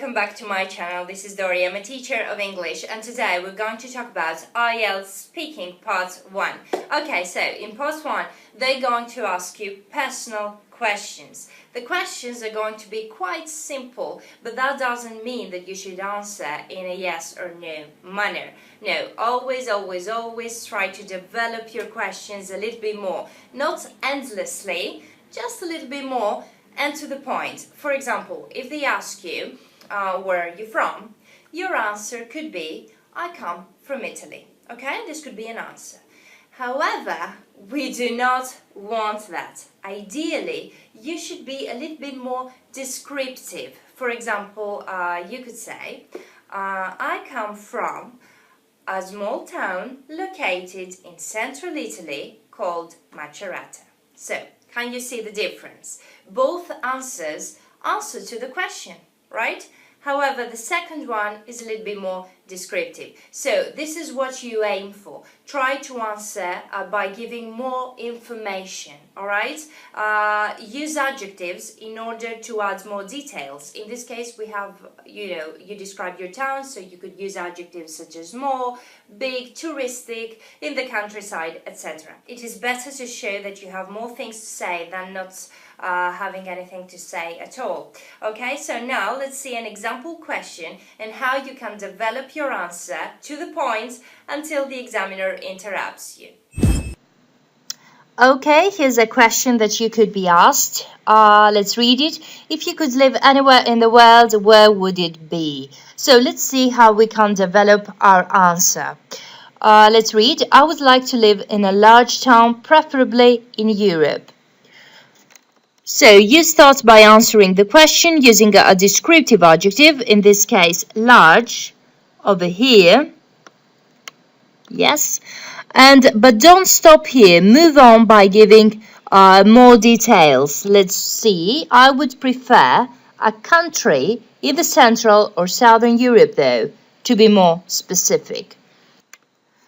welcome back to my channel. This is Dory. I'm a teacher of English, and today we're going to talk about Ielts speaking part 1. Okay, so in part 1 they're going to ask you personal questions. The questions are going to be quite simple, but that doesn't mean that you should answer in a yes or no manner. No, always try to develop your questions a little bit more. Not endlessly, just a little bit more and to the point. For example, if they ask you where are you from, your answer could be I come from Italy. Okay, this could be an answer. However, we do not want that. Ideally, you should be a little bit more descriptive. For example, you could say I come from a small town located in central Italy called Macerata. So, can you see the difference? Both answers answer to the question, right? However, the second one is a little bit more descriptive. So this is what you aim for. Try to answer by giving more information, all right? Use adjectives in order to add more details. In this case, we have, you describe your town, so you could use adjectives such as small, big, touristic, in the countryside, etc. It is better to show that you have more things to say than not having anything to say at all. Okay, so now let's see an example question and how you can develop your answer to the point until the examiner interrupts you. Okay, here's a question that you could be asked. Let's read it. If you could live anywhere in the world, where would it be? So let's see how we can develop our answer. Let's read. I would like to live in a large town, preferably in Europe. So you start by answering the question using a descriptive adjective, in this case large, over here. Yes, but don't stop here. Move on by giving more details. Let's see. I would prefer a country in the Central or Southern Europe, though, to be more specific.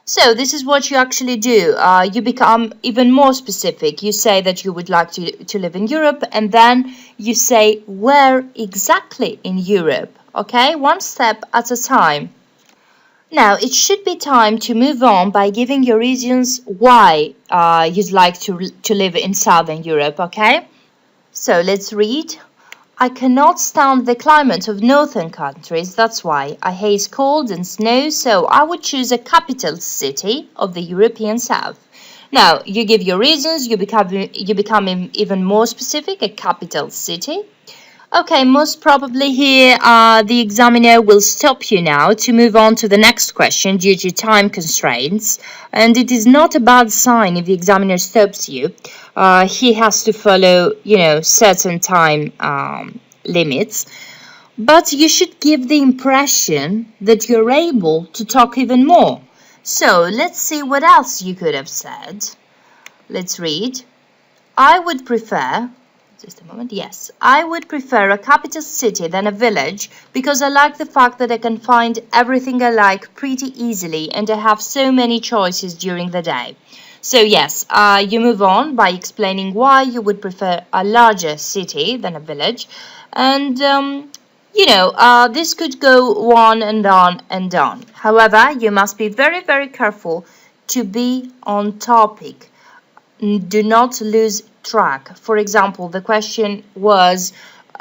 So this is what you actually do. You become even more specific. You say that you would like to live in Europe, and then you say where exactly in Europe. Okay, one step at a time. Now, it should be time to move on by giving your reasons why you'd like to live in Southern Europe, okay? So let's read. I cannot stand the climate of northern countries, that's why. I hate cold and snow, so I would choose a capital city of the European South. Now, you give your reasons, you become even more specific, a capital city. Okay, most probably here the examiner will stop you now to move on to the next question due to time constraints. And it is not a bad sign if the examiner stops you. He has to follow, certain time limits. But you should give the impression that you're able to talk even more. So let's see what else you could have said. Let's read. I would prefer... Just a moment. Yes, I would prefer a capital city than a village because I like the fact that I can find everything I like pretty easily and I have so many choices during the day. So yes, you move on by explaining why you would prefer a larger city than a village. And, this could go on and on and on. However, you must be very careful to be on topic. Do not lose track. For example, the question was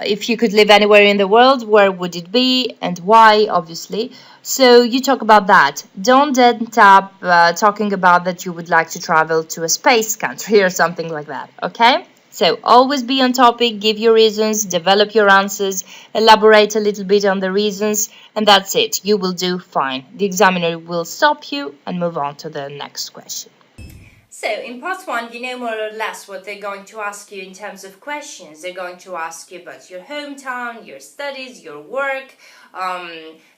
if you could live anywhere in the world, where would it be and why, obviously. So you talk about that. Don't end up talking about that you would like to travel to a space country or something like that, okay? So always be on topic, give your reasons, develop your answers, elaborate a little bit on the reasons, and that's it. You will do fine. The examiner will stop you and move on to the next question. So, in part 1, you know more or less what they're going to ask you in terms of questions. They're going to ask you about your hometown, your studies, your work,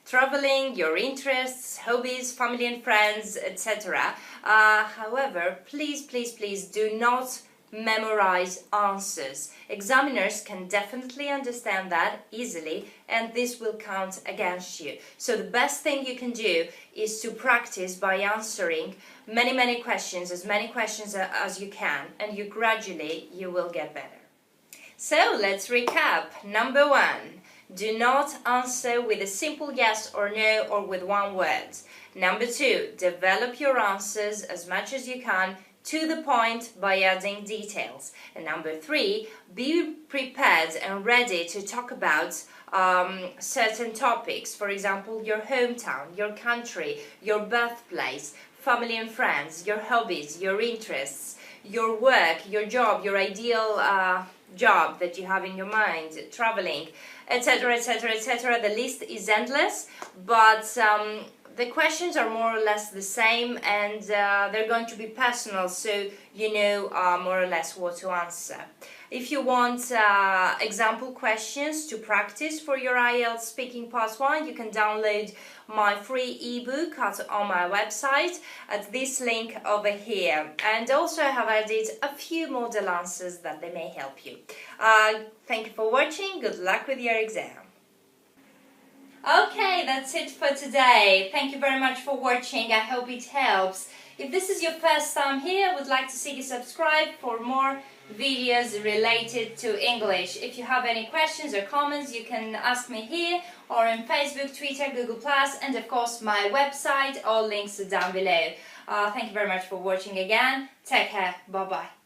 traveling, your interests, hobbies, family and friends, etc. However, please do not memorize answers. Examiners can definitely understand that easily, and this will count against you. So the best thing you can do is to practice by answering many questions, as many questions as you can, and you will get better. So let's recap. Number 1. Do not answer with a simple yes or no or with one word. Number 2, develop your answers as much as you can to the point by adding details. And number 3, be prepared and ready to talk about certain topics. For example, your hometown, your country, your birthplace, family and friends, your hobbies, your interests, your work, your job, your ideal job that you have in your mind, traveling, etc., etc., etc. The list is endless, but the questions are more or less the same, and they're going to be personal, so you know more or less what to answer. If you want example questions to practice for your IELTS speaking part 1, you can download my free ebook on my website at this link over here. And also I have added a few model answers that they may help you. Thank you for watching. Good luck with your exam. Okay, that's it for today. Thank you very much for watching. I hope it helps. If this is your first time here, I would like to see you subscribe for more videos related to English. If you have any questions or comments, you can ask me here or on Facebook, Twitter, Google+, and of course my website. All links are down below. Thank you very much for watching again. Take care. Bye-bye.